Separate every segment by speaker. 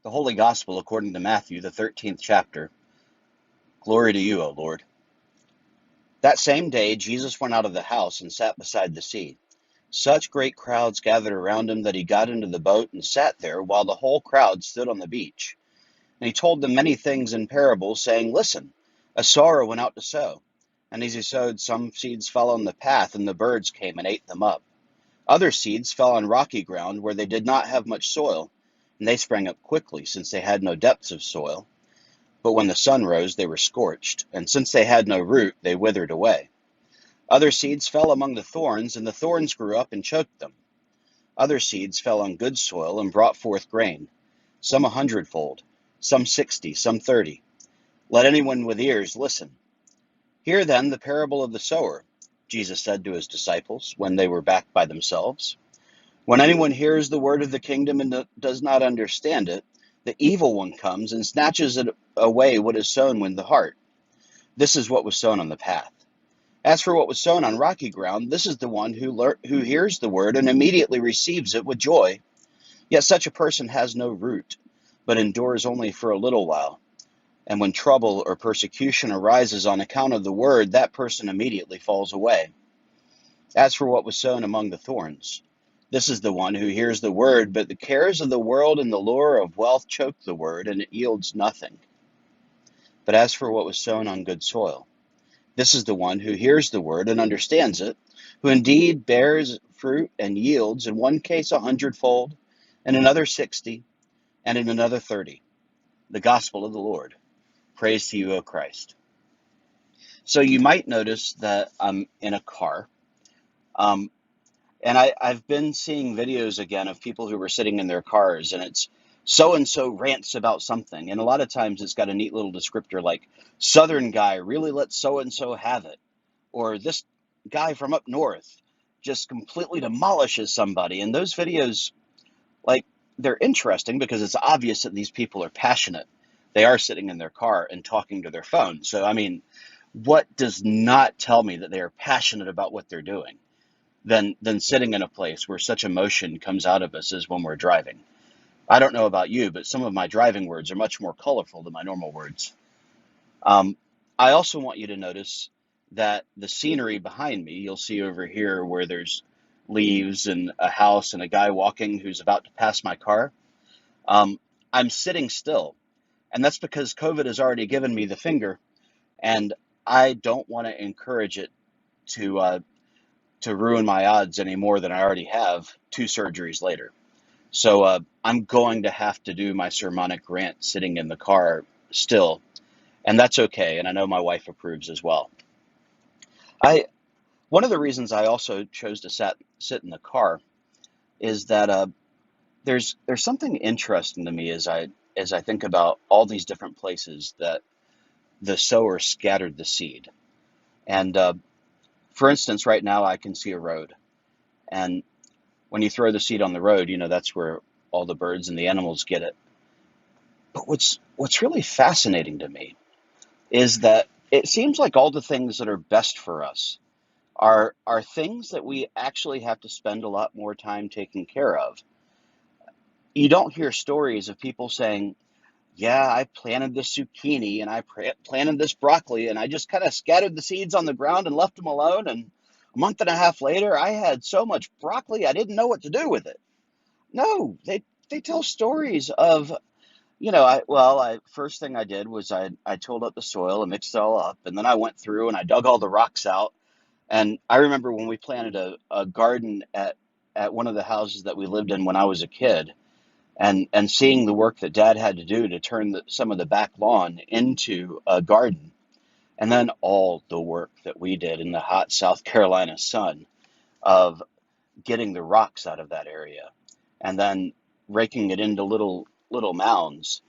Speaker 1: The Holy Gospel according to Matthew, the 13th chapter. Glory to you, O Lord. That same day, Jesus went out of the house and sat beside the sea. Such great crowds gathered around him that he got into the boat and sat there while the whole crowd stood on the beach. And he told them many things in parables, saying, Listen, a sower went out to sow. And as he sowed, some seeds fell on the path, and the birds came and ate them up. Other seeds fell on rocky ground where they did not have much soil, and they sprang up quickly, since they had no depths of soil. But when the sun rose, they were scorched, and since they had no root, they withered away. Other seeds fell among the thorns, and the thorns grew up and choked them. Other seeds fell on good soil and brought forth grain, some 100-fold, some 60, some 30. Let anyone with ears listen. Hear then the parable of the sower, Jesus said to his disciples when they were back by themselves. When anyone hears the word of the kingdom and does not understand it, the evil one comes and snatches it away what is sown in the heart. This is what was sown on the path. As for what was sown on rocky ground, this is the one who hears the word and immediately receives it with joy. Yet such a person has no root, but endures only for a little while. And when trouble or persecution arises on account of the word, that person immediately falls away. As for what was sown among the thorns, this is the one who hears the word, but the cares of the world and the lure of wealth choke the word, and it yields nothing. But as for what was sown on good soil, this is the one who hears the word and understands it, who indeed bears fruit and yields, in one case 100-fold, in another 60, and in another 30. The gospel of the Lord. Praise to you, O Christ. So you might notice that I'm in a car. And I've been seeing videos again of people who were sitting in their cars, and it's so-and-so rants about something. And a lot of times it's got a neat little descriptor like, Southern guy really lets so-and-so have it. Or this guy from up north just completely demolishes somebody. And those videos, like, they're interesting because it's obvious that these people are passionate. They are sitting in their car and talking to their phone. So, I mean, what does not tell me that they are passionate about what they're doing than sitting in a place where such emotion comes out of us as when we're driving? I don't know about you, but some of my driving words are much more colorful than my normal words. Um, I also want you to notice that the scenery behind me, you'll see over here where there's leaves and a house and a guy walking who's about to pass my car. Um, I'm sitting still, and that's because COVID has already given me the finger, and I don't want to encourage it to uh, to ruin my odds any more than I already have 2 surgeries later. So I'm going to have to do my sermonic rant sitting in the car still, and that's okay. And I know my wife approves as well. I One of the reasons I also chose to sit in the car is that there's something interesting to me as I think about all these different places that the sower scattered the seed. And for instance, right now I can see a road, and when you throw the seed on the road, that's where all the birds and the animals get it. But what's really fascinating to me is that it seems like all the things that are best for us are things that we actually have to spend a lot more time taking care of. You don't hear stories of people saying, yeah, I planted this zucchini and I planted this broccoli and I just kind of scattered the seeds on the ground and left them alone. And a month and a half later, I had so much broccoli, I didn't know what to do with it. No, they tell stories of, first thing I did was I tilled up the soil and mixed it all up. And then I went through and I dug all the rocks out. And I remember when we planted a garden at one of the houses that we lived in when I was a kid, and seeing the work that Dad had to do to turn some of the back lawn into a garden, and then all the work that we did in the hot South Carolina sun of getting the rocks out of that area, and then raking it into little mounds,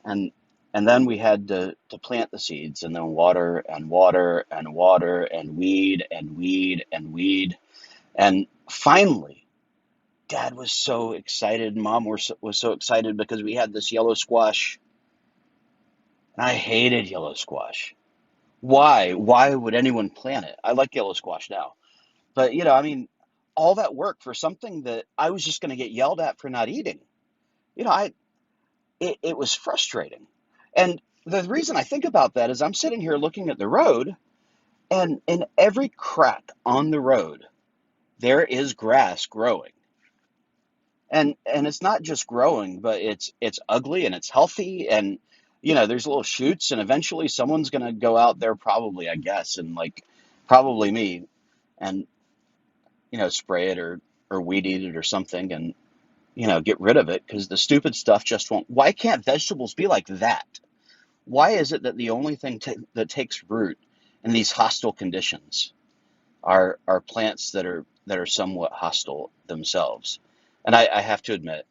Speaker 1: and and then we had to plant the seeds, and then water and water and water and weed and weed and weed, and finally Dad was so excited, Mom was so excited because we had this yellow squash, and I hated yellow squash. Why? Why would anyone plant it? I like yellow squash now. But, I mean, all that work for something that I was just going to get yelled at for not eating. You know, I it was frustrating. And the reason I think about that is I'm sitting here looking at the road, and in every crack on the road, there is grass growing. And it's not just growing, but it's ugly and it's healthy, and there's little shoots, and eventually someone's going to go out there, probably, I guess, and like probably me, and spray it or weed eat it or something, and get rid of it, because the stupid stuff just won't. Why can't vegetables be like that? Why is it that the only thing that takes root in these hostile conditions are plants that are somewhat hostile themselves? And I have to admit,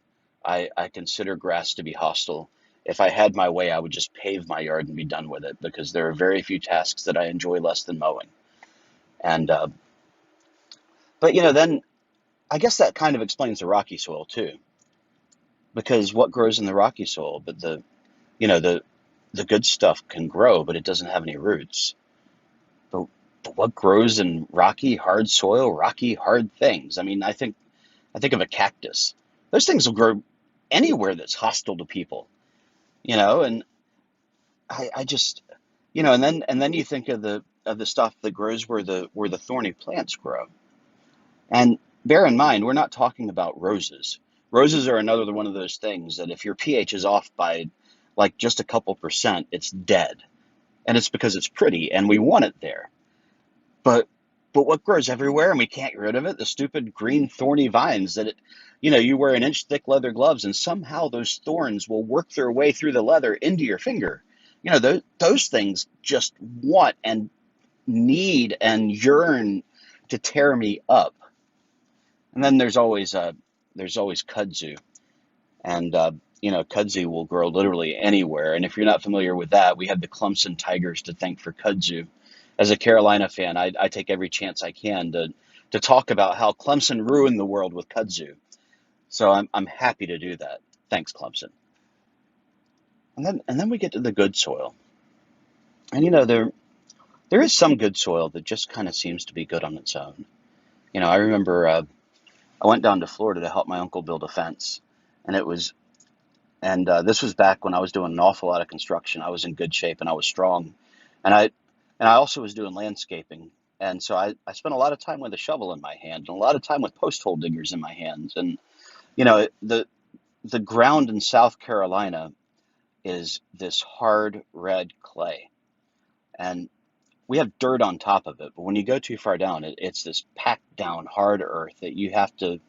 Speaker 1: I consider grass to be hostile. If I had my way, I would just pave my yard and be done with it, because there are very few tasks that I enjoy less than mowing. And but then I guess that kind of explains the rocky soil too, because what grows in the rocky soil? But you know the the good stuff can grow, but it doesn't have any roots. But, but what grows in rocky, hard soil, rocky, hard things? I mean, I think of a cactus. Those things will grow anywhere that's hostile to people, and I just, and then you think of the stuff that grows where the thorny plants grow. And bear in mind, we're not talking about roses. Roses are another one of those things that if your pH is off by like just a couple percent, it's dead. And it's because it's pretty and we want it there. But but what grows everywhere and we can't get rid of it? The stupid green thorny vines that you wear an inch thick leather gloves, and somehow those thorns will work their way through the leather into your finger. Those things just want and need and yearn to tear me up. And then there's always kudzu, and kudzu will grow literally anywhere. And if you're not familiar with that, we have the Clemson Tigers to thank for kudzu. As a Carolina fan, I take every chance I can to talk about how Clemson ruined the world with kudzu. So I'm happy to do that. Thanks, Clemson. And then we get to the good soil, and there is some good soil that just kind of seems to be good on its own. I remember I went down to Florida to help my uncle build a fence, and it was and this was back when I was doing an awful lot of construction. I was in good shape and I was strong, and I also was doing landscaping. And so I spent a lot of time with a shovel in my hand and a lot of time with post hole diggers in my hands. And the ground in South Carolina is this hard red clay, and we have dirt on top of it. But when you go too far down, it's this packed down hard earth that you have to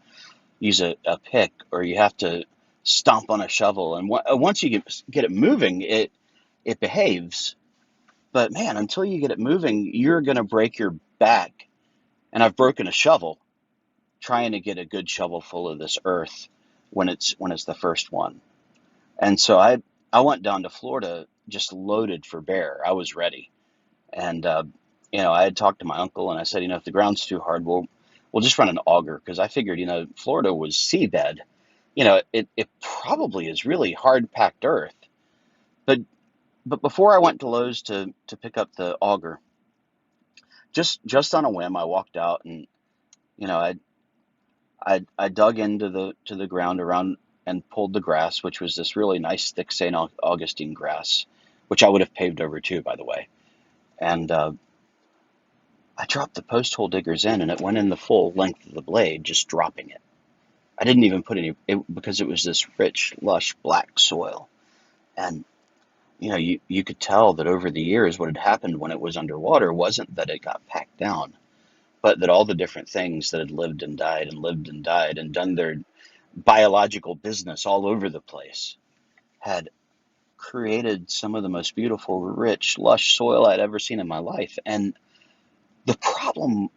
Speaker 1: use a pick, or you have to stomp on a shovel. And once you get it moving, it behaves. But man, until you get it moving, you're going to break your back. And I've broken a shovel trying to get a good shovel full of this earth when it's the first one. And so I went down to Florida just loaded for bear. I was ready. And I had talked to my uncle and I said, if the ground's too hard, we'll just run an auger, because I figured, Florida was seabed. It probably is really hard packed earth. But but before I went to Lowe's to pick up the auger, just on a whim, I walked out, and you know I dug into the ground around and pulled the grass, which was this really nice thick St. Augustine grass, which I would have paved over too, by the way. And I dropped the post hole diggers in, and it went in the full length of the blade, just dropping it. I didn't even put because it was this rich, lush black soil. And you could tell that over the years, what had happened when it was underwater wasn't that it got packed down, but that all the different things that had lived and died and done their biological business all over the place had created some of the most beautiful, rich, lush soil I'd ever seen in my life. And the problem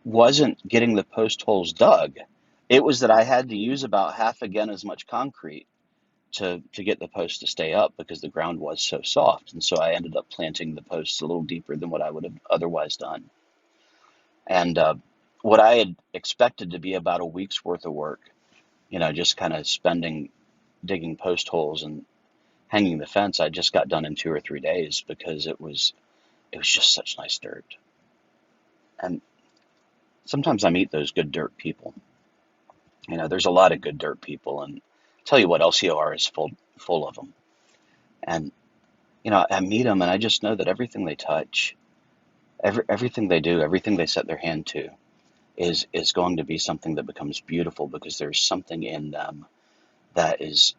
Speaker 1: wasn't getting the post holes dug. It was that I had to use about half again as much concrete to get the post to stay up, because the ground was so soft. And so I ended up planting the posts a little deeper than what I would have otherwise done. And what I had expected to be about a week's worth of work, just kind of spending digging post holes and hanging the fence, I just got done in 2 or 3 days, because it was just such nice dirt. And sometimes I meet those good dirt people. There's a lot of good dirt people, and tell you what, LCOR is full of them. And, I meet them and I just know that everything they touch, everything they do, everything they set their hand to is going to be something that becomes beautiful because there's something in them that is,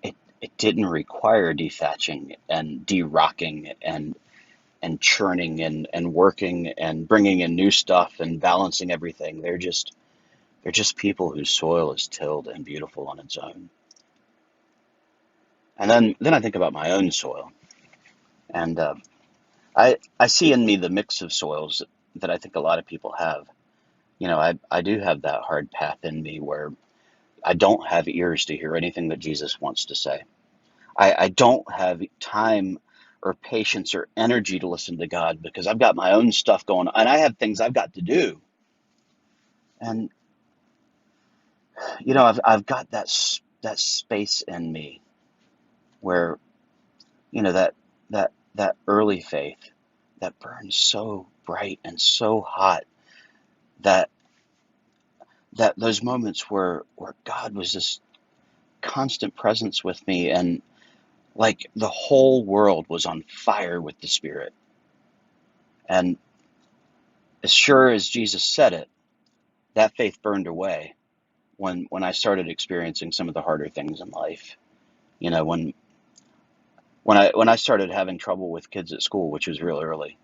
Speaker 1: it didn't require dethatching and de-rocking and churning and working and bringing in new stuff and balancing everything. They're just people whose soil is tilled and beautiful on its own. And then I think about my own soil, and I see in me the mix of soils that I think a lot of people have. I do have that hard path in me where I don't have ears to hear anything that Jesus wants to say. I don't have time or patience or energy to listen to God because I've got my own stuff going on and I have things I've got to do. And I've got that space in me where that early faith that burns so bright and so hot, that those moments where God was this constant presence with me, and like the whole world was on fire with the Spirit. And as sure as Jesus said it, that faith burned away when I started experiencing some of the harder things in life. You know, when I started having trouble with kids at school, which was real early,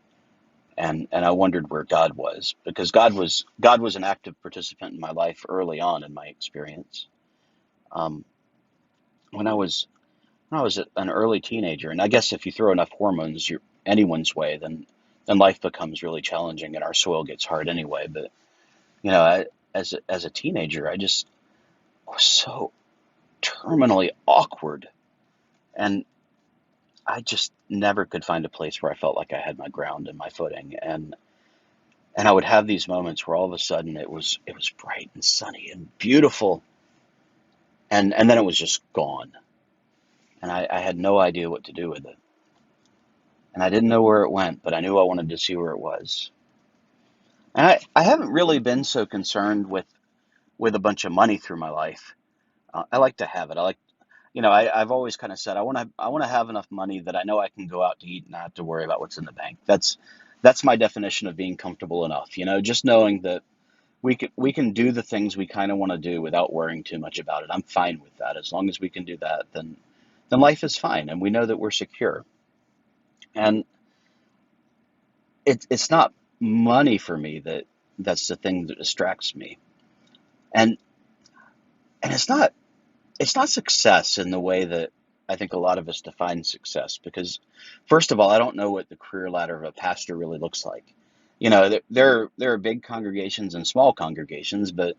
Speaker 1: and I wondered where God was, because God was an active participant in my life early on in my experience. Um, when I was an early teenager, and I guess if you throw enough hormones anyone's way, then life becomes really challenging and our soil gets hard anyway. But as a teenager, I just was so terminally awkward, and I just never could find a place where I felt like I had my ground and my footing. And I would have these moments where all of a sudden it was bright and sunny and beautiful, and then it was just gone, and I had no idea what to do with it, and I didn't know where it went, but I knew I wanted to see where it was. And I haven't really been so concerned with a bunch of money through my life. I like to have it. I've always kind of said I want to have enough money that I know I can go out to eat and not have to worry about what's in the bank. That's my definition of being comfortable enough. Just knowing that we can do the things we kind of want to do without worrying too much about it. I'm fine with that. As long as we can do that, then life is fine, and we know that we're secure. And it's not money for me that's the thing that distracts me. And and it's not success in the way that I think a lot of us define success, because first of all, I don't know what the career ladder of a pastor really looks like. There are big congregations and small congregations, but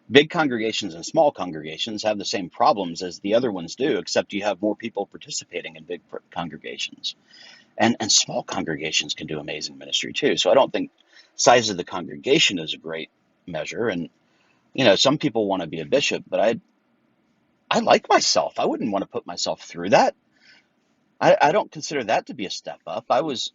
Speaker 1: big congregations and small congregations have the same problems as the other ones do, except you have more people participating in big congregations. And small congregations can do amazing ministry too. So I don't think size of the congregation is a great measure. And some people want to be a bishop, but I like myself. I wouldn't want to put myself through that. I don't consider that to be a step up. I was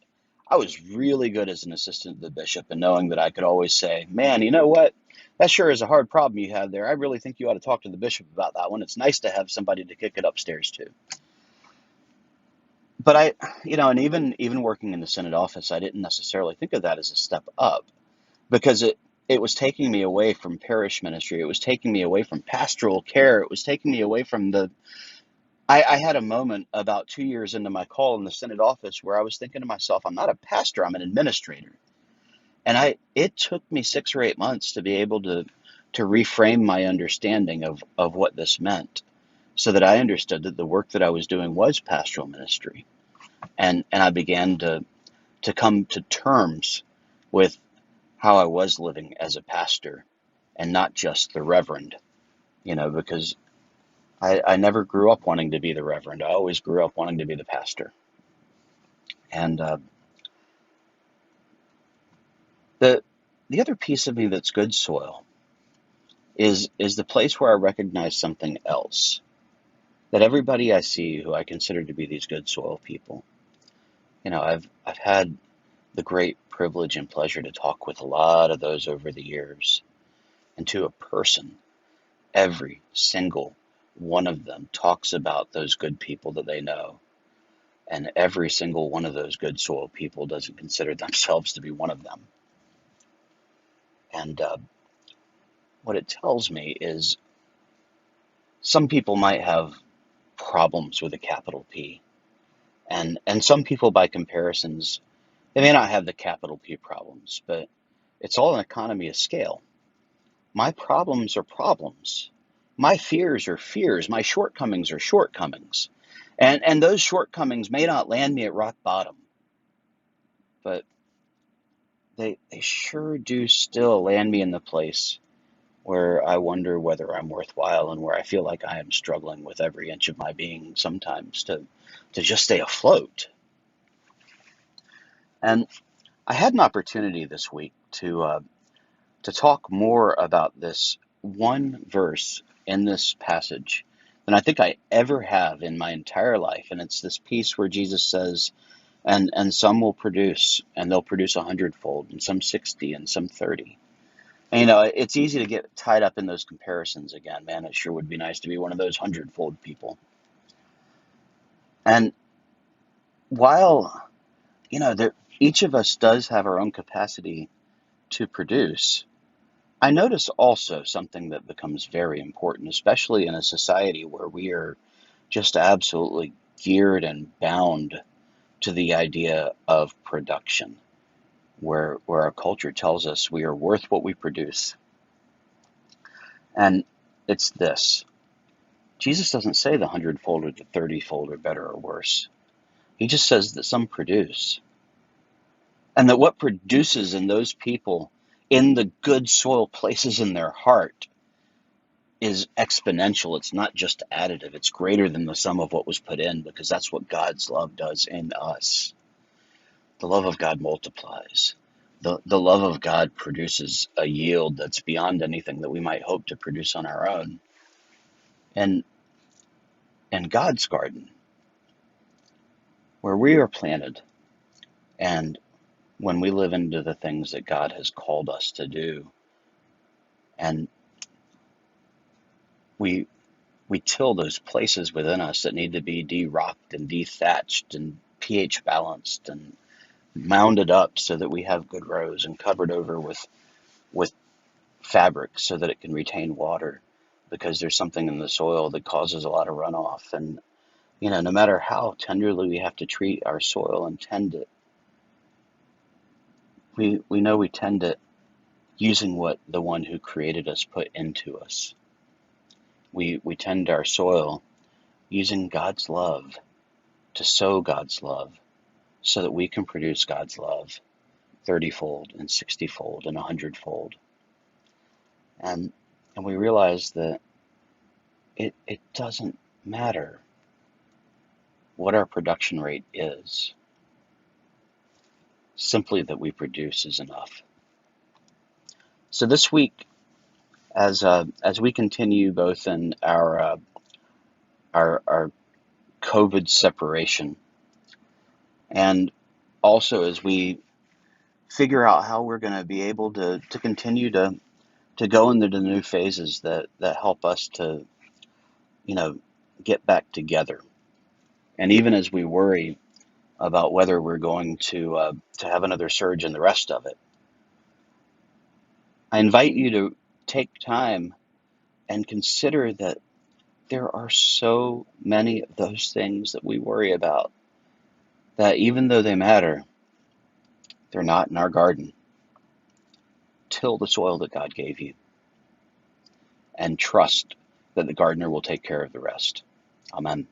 Speaker 1: really good as an assistant to the bishop, and knowing that I could always say, "Man, you know what? That sure is a hard problem you have there. I really think you ought to talk to the bishop about that one. It's nice to have somebody to kick it upstairs to." But and even working in the Senate office, I didn't necessarily think of that as a step up, because it was taking me away from parish ministry. It was taking me away from pastoral care. It was taking me away from the. I had a moment about 2 years into my call in the Senate office where I was thinking to myself, I'm not a pastor, I'm an administrator. And it took me 6 or 8 months to be able to reframe my understanding of what this meant, so that I understood that the work that I was doing was pastoral ministry. And I began to come to terms with how I was living as a pastor and not just the reverend, because I never grew up wanting to be the reverend. I always grew up wanting to be the pastor. And the the other piece of me that's good soil is the place where I recognize something else. That everybody I see who I consider to be these good soil people, I've had the great privilege and pleasure to talk with a lot of those over the years, and to a person, every single one of them talks about those good people that they know, and every single one of those good soil people doesn't consider themselves to be one of them. And what it tells me is some people might have problems with a capital P, and some people, by comparisons, they may not have the capital P problems, but it's all an economy of scale. My problems are problems. My fears are fears. My shortcomings are shortcomings. And those shortcomings may not land me at rock bottom, but they sure do still land me in the place where I wonder whether I'm worthwhile and where I feel like I am struggling with every inch of my being sometimes to just stay afloat. And I had an opportunity this week to talk more about this one verse in this passage than I think I ever have in my entire life. And it's this piece where Jesus says, and some will produce, and they'll produce 100-fold, and some 60, and some 30. And, it's easy to get tied up in those comparisons again. Man, it sure would be nice to be one of those 100-fold people. And while, each of us does have our own capacity to produce, I notice also something that becomes very important, especially in a society where we are just absolutely geared and bound to the idea of production, where our culture tells us we are worth what we produce. And it's this. Jesus doesn't say the 100-fold or the 30-fold are better or worse. He just says that some produce. And that what produces in those people in the good soil places in their heart is exponential. It's not just additive. It's greater than the sum of what was put in, because that's what God's love does in us. The love of God multiplies. The love of God produces a yield that's beyond anything that we might hope to produce on our own. And in God's garden, where we are planted, and when we live into the things that God has called us to do, and we till those places within us that need to be de-rocked and de-thatched and pH balanced and mounded up so that we have good rows and covered over with fabric so that it can retain water, because there's something in the soil that causes a lot of runoff. And no matter how tenderly we have to treat our soil and tend it, we know we tend it using what the one who created us put into us. We tend our soil using God's love to sow God's love so that we can produce God's love 30-fold and 60-fold and 100-fold. And we realize that it doesn't matter what our production rate is. Simply that we produce is enough. So this week, as we continue both in our COVID separation, and also as we figure out how we're going to be able to continue to go into the new phases that help us to, get back together. And even as we worry about whether we're going to have another surge in the rest of it, I invite you to take time and consider that there are so many of those things that we worry about that, even though they matter, they're not in our garden. Till the soil that God gave you and trust that the gardener will take care of the rest. Amen.